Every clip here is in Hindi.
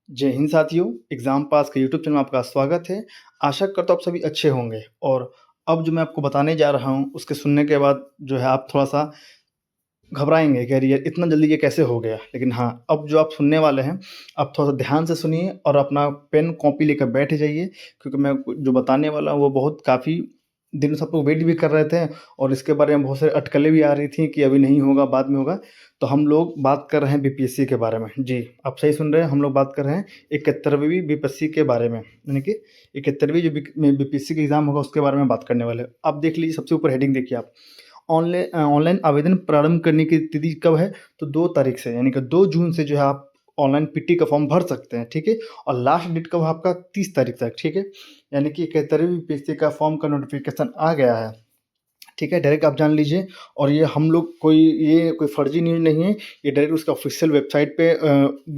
जय हिंद साथियों, एग्ज़ाम पास के यूट्यूब चैनल में आपका स्वागत है। आशा करता हूँ आप सभी अच्छे होंगे और अब जो मैं आपको बताने जा रहा हूँ, उसके सुनने के बाद जो है आप थोड़ा-सा घबराएँगे कि अरे यार इतना जल्दी ये कैसे हो गया? लेकिन हाँ, अब जो आप सुनने वाले हैं, आप थोड़ा-सा ध्यान से सुनिए और अपना पेन, कॉपी लेकर बैठ जाइए क्योंकि मैं जो बताने वाला हूँ वो बहुत काफ़ी दिनों से आप लोग वेट भी कर रहे थे और इसके बारे में बहुत सारी अटकलें भी आ रही थी कि अभी नहीं होगा, बाद में होगा। तो हम लोग बात कर रहे हैं बीपीएससी के बारे में। जी, आप सही सुन रहे हैं, हम लोग बात कर रहे हैं 71वीं बीपीएससी के बारे में। यानी कि 71वीं जो बीपीएससी का एग्ज़ाम होगा उसके बारे में बात करने वाले हैं। अब देख लीजिए सबसे ऊपर हेडिंग देखिए आप। ऑनलाइन आवेदन प्रारंभ करने की तिथि कब है? तो 2 तारीख से यानी कि 2 जून से जो है आप ऑनलाइन पीटी का फॉर्म भर सकते हैं, ठीक है? और लास्ट डेट कब है आपका 30 तारीख तक, ठीक है? यानी कि 71वीं बीपीएससी का फॉर्म का नोटिफ़िकेशन आ गया है, ठीक है? डायरेक्ट आप जान लीजिए और ये कोई फर्जी न्यूज़ नहीं है, ये डायरेक्ट उसका ऑफ़िशियल वेबसाइट पे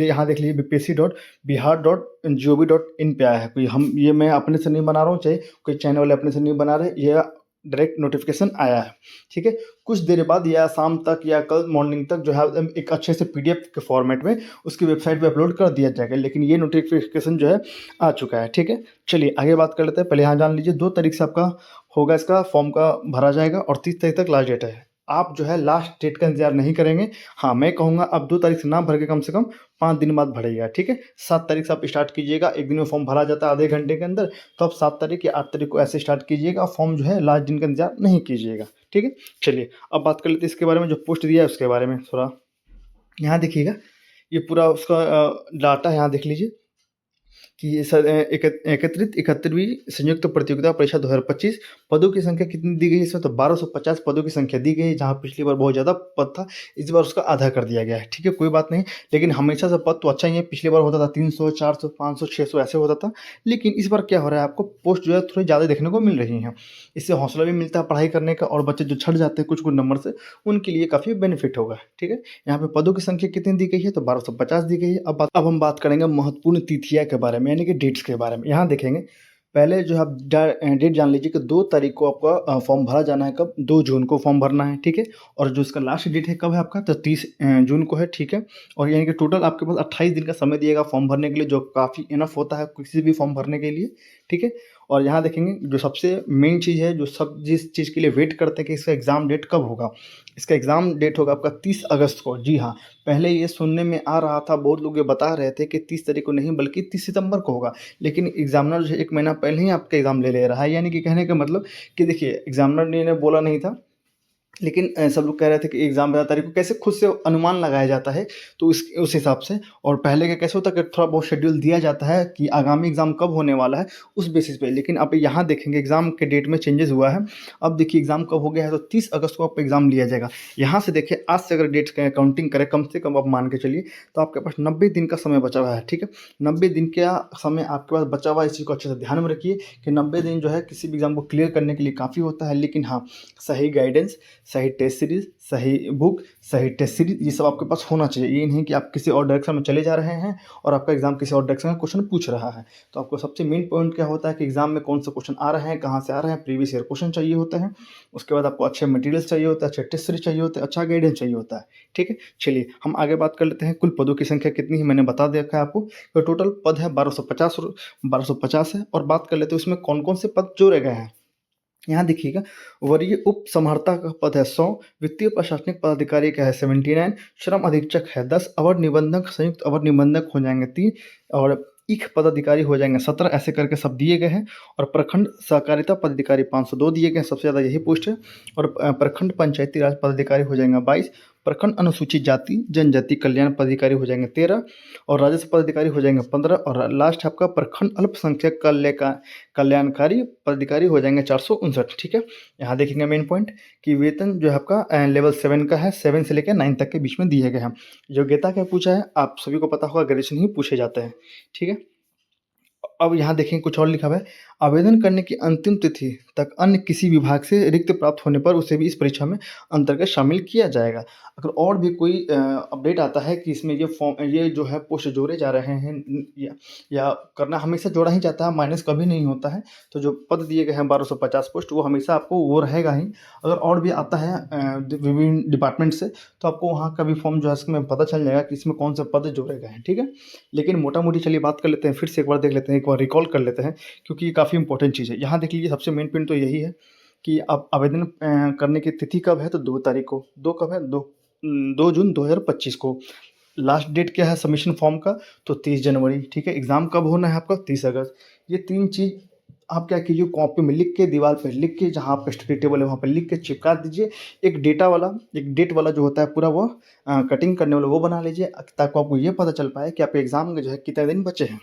यहाँ देख लीजिए bpsc.bihar.gov.in पे आया है। कोई मैं अपने से नहीं बना रहा हूँ, चाहे कोई चैनल वाले अपने से नहीं बना रहे, ये डायरेक्ट नोटिफ़िकेशन आया है, ठीक है? कुछ देर बाद या शाम तक या कल मॉर्निंग तक जो है एक अच्छे से पीडीएफ के फॉर्मेट में उसकी वेबसाइट पे अपलोड कर दिया जाएगा, लेकिन ये नोटिफ़िकेशन जो है आ चुका है, ठीक है? चलिए आगे बात कर लेते हैं। पहले यहाँ जान लीजिए 2 तारीख से आपका होगा, इसका फॉर्म का भरा जाएगा और 30 तारीख तक लास्ट डेट है। आप जो है लास्ट डेट का इंतज़ार नहीं करेंगे। हाँ, मैं कहूँगा आप 2 तारीख से ना भर के कम से कम 5 दिन बाद भरिएगा, ठीक है? 7 तारीख से आप स्टार्ट कीजिएगा, 1 दिन में फॉर्म भरा जाता है आधे घंटे के अंदर, तो आप 7 तारीख या 8 तारीख को ऐसे स्टार्ट कीजिएगा। फॉर्म जो है लास्ट दिन का इंतज़ार नहीं कीजिएगा, ठीक है? चलिए, अब बात कर लेते हैं इसके बारे में, जो पोस्ट दिया है उसके बारे में थोड़ा। यहाँ देखिएगा, ये पूरा उसका डाटा यहाँ देख लीजिए कि ये एकत्रित 71वीं संयुक्त प्रतियोगिता परीक्षा 2025 पदों की संख्या कितनी दी गई है इसमें? तो 1250 पदों की संख्या दी गई है, जहाँ पिछली बार बहुत ज़्यादा पद था, इस बार उसका आधा कर दिया गया है, ठीक है? कोई बात नहीं, लेकिन हमेशा से पद तो अच्छा ही है। पिछली बार होता था 300, 400, 500, 600 ऐसे होता था, लेकिन इस बार क्या हो रहा है, आपको पोस्ट जो है थोड़ी ज़्यादा देखने को मिल रही हैं। इससे हौसला भी मिलता है पढ़ाई करने का और बच्चे जो छँट जाते हैं कुछ-कुछ नंबर से, उनके लिए काफ़ी बेनिफिट होगा, ठीक है? यहाँ पे पदों की संख्या कितनी दी गई है? तो 1250 दी गई है। अब हम बात करेंगे महत्वपूर्ण तिथियाँ के बारे में, यानी कि डेट्स के बारे में। यहाँ देखेंगे, पहले जो है आप डेट जान लीजिए कि 2 तारीख को आपका फॉर्म भरा जाना है कब? 2 जून को फॉर्म भरना है, ठीक है? और जो इसका लास्ट डेट है कब है आपका? तो 30 जून को है, ठीक है? और यानी कि टोटल आपके पास 28 दिन का समय दिएगा फॉर्म भरने के लिए, जो काफ़ी इनफ होता है किसी भी फॉर्म भरने के लिए, ठीक है? और यहाँ देखेंगे जो सबसे मेन चीज़ है, जो सब जिस चीज़ के लिए वेट करते हैं कि इसका एग्ज़ाम डेट कब होगा? इसका एग्ज़ाम डेट होगा आपका 30 अगस्त को। जी हाँ, पहले ये सुनने में आ रहा था, बहुत लोग ये बता रहे थे कि 30 तारीख को नहीं बल्कि 30 सितंबर को होगा। लेकिन एग्ज़ामिनर जो है 1 महीना पहले ही आपका एग्ज़ाम ले ले रहा है। यानी कि कहने का मतलब कि देखिए, एग्ज़ामिनर ने बोला नहीं था, लेकिन सब लोग कह रहे थे कि एग्ज़ाम 12 तारीख को, कैसे खुद से अनुमान लगाया जाता है, तो उस हिसाब से। और पहले का कैसे होता है कि थोड़ा बहुत शेड्यूल दिया जाता है कि आगामी एग्ज़ाम कब होने वाला है, उस बेसिस पे। लेकिन अब यहाँ देखेंगे एग्ज़ाम के डेट में चेंजेस हुआ है। अब देखिए एग्ज़ाम कब हो गया है, तो 30 अगस्त को आपका एग्ज़ाम लिया जाएगा। यहाँ से देखिए, आज से अगर डेट्स का काउंटिंग करें, कम से कम आप मान के चलिए, तो आपके पास 90 दिन का समय बचा हुआ है, ठीक है? 90 दिन का समय आपके पास बचा हुआ है। इस चीज़ को अच्छे से ध्यान में रखिए कि 90 दिन जो है किसी भी एग्ज़ाम को क्लियर करने के लिए काफ़ी होता है। लेकिन हाँ, सही गाइडेंस, सही टेस्ट सीरीज़, सही बुक, सही टेस्ट सीरीज़, ये सब आपके पास होना चाहिए। ये नहीं कि आप किसी और डायरेक्शन में चले जा रहे हैं और आपका एग्ज़ाम किसी और डायरेक्शन का क्वेश्चन पूछ रहा है। तो आपको सबसे मेन पॉइंट क्या होता है कि एग्ज़ाम में कौन से क्वेश्चन आ रहे हैं, कहाँ से आ रहे हैं, प्रीवियस ईयर क्वेश्चन चाहिए होते हैं। उसके बाद आपको अच्छे मटेरियल्स चाहिए होता है, अच्छे टेस्ट सीरीज़ चाहिए होते हैं, अच्छा गाइडेंस चाहिए होता है, ठीक है? चलिए हम आगे बात कर लेते हैं। कुल पदों की संख्या कितनी है मैंने बता दिया है आपको। तो टोटल पद है 1250 है। और बात कर लेते हैं उसमें कौन-कौन से पद जोड़े गए हैं। यहाँ देखिएगा, वरीय उप समहर्ता का पद है 100, वित्तीय प्रशासनिक पदाधिकारी का है 79, श्रम अधीक्षक है 10, अवर निबंधक, संयुक्त अवर निबंधक हो जाएंगे 3 और ईख पदाधिकारी हो जाएंगे 17। ऐसे करके सब दिए गए हैं। और प्रखंड सहकारिता पदाधिकारी 502 दिए गए हैं, सबसे ज़्यादा यही पोस्ट है। और प्रखंड पंचायती राज पदाधिकारी हो जाएंगे 22, प्रखंड अनुसूचित जाति जनजाति कल्याण पदाधिकारी हो जाएंगे 13 और राजस्व पदाधिकारी हो जाएंगे 15 और लास्ट आपका प्रखंड अल्पसंख्यक कल्याणकारी पदाधिकारी हो जाएंगे 459, ठीक है? यहाँ देखेंगे मेन पॉइंट कि वेतन जो है आपका लेवल 7 का है, 7 से लेकर 9 तक के बीच में दिए गए हैं। योग्यता क्या पूछा है, आप सभी को पता होगा, ग्रेजुएशन ही पूछे जाते हैं, ठीक है? अब यहाँ देखें कुछ और लिखा हुआ है, आवेदन करने की अंतिम तिथि तक अन्य किसी विभाग से रिक्त प्राप्त होने पर उसे भी इस परीक्षा में अंतर्गत शामिल किया जाएगा। अगर और भी कोई अपडेट आता है कि इसमें ये जो है पोस्ट जोड़े जा रहे हैं या करना हमेशा जोड़ा ही जाता है, माइनस कभी नहीं होता है। तो जो पद दिए गए हैं 1250 पोस्ट, वो हमेशा आपको वो रहेगा ही। अगर और भी आता है विभिन्न डिपार्टमेंट से, तो आपको वहाँ का भी फॉर्म जो है इसमें पता चल जाएगा कि इसमें कौन से पद जोड़े गए हैं, ठीक है। लेकिन मोटा-मोटी चलिए बात कर लेते हैं, फिर से एक बार देख लेते हैं, एक बार रिकॉल कर लेते हैं, क्योंकि ये काफ़ी इंपॉर्टेंट चीज़ है। यहाँ देख लीजिए, सबसे मेन पॉइंट तो यही है कि आप आवेदन करने की तिथि कब है, तो 2 तारीख को। 2 कब है? 2 जून 2025 को। लास्ट डेट क्या है सबमिशन फॉर्म का? तो 30 जनवरी, ठीक है। एग्ज़ाम कब होना है आपका? 30 अगस्त। ये 3 चीज़ आप क्या कीजिए, कॉपी में लिख के, दीवार पे लिख के, जहाँ आपका स्टडी टेबल है वहाँ पे लिख के चिपका दीजिए। एक डेट वाला जो होता है पूरा, वो कटिंग करने वाला वो बना लीजिए, ताकि आपको ये पता चल पाए कि आपके एग्ज़ाम में जो है कितने दिन बचे हैं।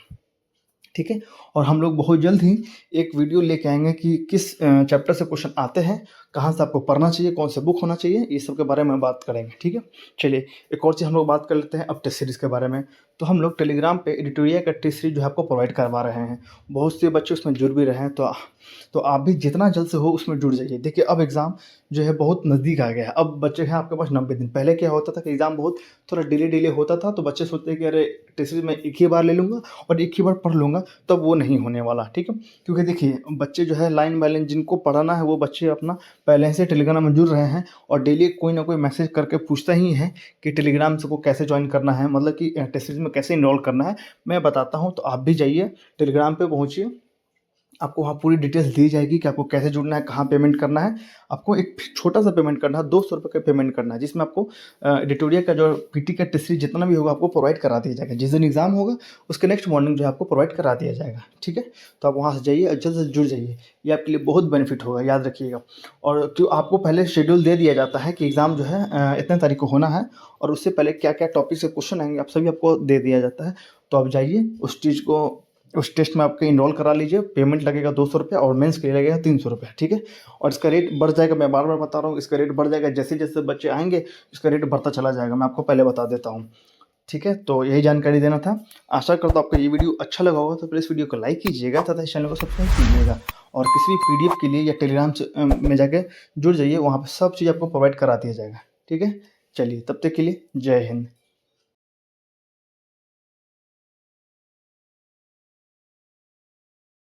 ठीक है। और हम लोग बहुत जल्द ही एक वीडियो लेके आएंगे कि किस चैप्टर से क्वेश्चन आते हैं, कहाँ से आपको पढ़ना चाहिए, कौन सा बुक होना चाहिए, ये सब के बारे में बात करेंगे, ठीक है। चलिए एक और चीज़ हम लोग बात कर लेते हैं अब टेस्ट सीरीज़ के बारे में। तो हम लोग टेलीग्राम पे एडिटोरियल का टेस्ट सीरीज जो है आपको प्रोवाइड करवा रहे हैं। बहुत से बच्चे उसमें जुड़ भी रहे हैं, तो आप भी जितना जल्द से हो उसमें जुड़ जाइए। देखिए अब एग्ज़ाम जो है बहुत नज़दीक आ गया है। अब बच्चे हैं आपके पास 90 दिन। पहले क्या होता था कि एग्ज़ाम बहुत थोड़ा डिले होता था, तो बच्चे सोचते हैं कि अरे टेस्ट सीरीज मैं एक ही बार ले लूँगा और एक ही बार पढ़ लूँगा, तब वो नहीं होने वाला, ठीक है। क्योंकि देखिए बच्चे जो है लाइन बाय लाइन जिनको पढ़ाना है, वो बच्चे अपना पहले से टेलीग्राम में जुड़ रहे हैं और डेली कोई ना कोई मैसेज करके पूछता ही है कि टेलीग्राम से को कैसे ज्वाइन करना है, मतलब कि टेस्ट सीरीज में कैसे इनरोल करना है, मैं बताता हूँ। तो आप भी जाइए टेलीग्राम पे पहुँचिए, आपको वहाँ पूरी डिटेल्स दी जाएगी कि आपको कैसे जुड़ना है, कहाँ पेमेंट करना है। आपको एक छोटा सा पेमेंट करना है, 200 रुपये का पेमेंट करना है, जिसमें आपको एडिटोरियल का जो पीटी का टेस्ट सीरीज जितना भी होगा आपको प्रोवाइड करा दिया जाएगा। जिस दिन एग्जाम होगा उसके नेक्स्ट मॉर्निंग जो है आपको प्रोवाइड करा दिया जाएगा, ठीक है। तो आप वहाँ से जाइए और जल्द से जुड़ जाइए, ये आपके लिए बहुत बेनिफिट होगा, याद रखिएगा। और क्यों आपको पहले शेड्यूल दे दिया जाता है कि एग्ज़ाम जो है इतने तारीख को होना है, और उससे पहले क्या क्या टॉपिक से क्वेश्चन आएंगे आप सभी आपको दे दिया जाता है। तो आप जाइए उस टेस्ट में आपके इनरोल करा लीजिए। पेमेंट लगेगा 200 रुपये और मेंस के लिए लगेगा 300 रुपये, ठीक है। और इसका रेट बढ़ जाएगा, मैं बार बार बता रहा हूँ, इसका रेट बढ़ जाएगा जैसे जैसे बच्चे आएंगे, इसका रेट बढ़ता चला जाएगा, मैं आपको पहले बता देता हूँ, ठीक है। तो यही जानकारी देना था। आशा करता हूँ आपको ये वीडियो अच्छा लगा होगा, तो प्लीज़ वीडियो को लाइक कीजिएगा तथा इस चैनल को सब्सक्राइब कीजिएगा। और किसी भी पीडीएफ के लिए या टेलीग्राम में जाके जुड़ जाइए, वहाँ पर सब चीज़ आपको प्रोवाइड करा दिया जाएगा, ठीक है। चलिए तब तक के लिए जय हिंद।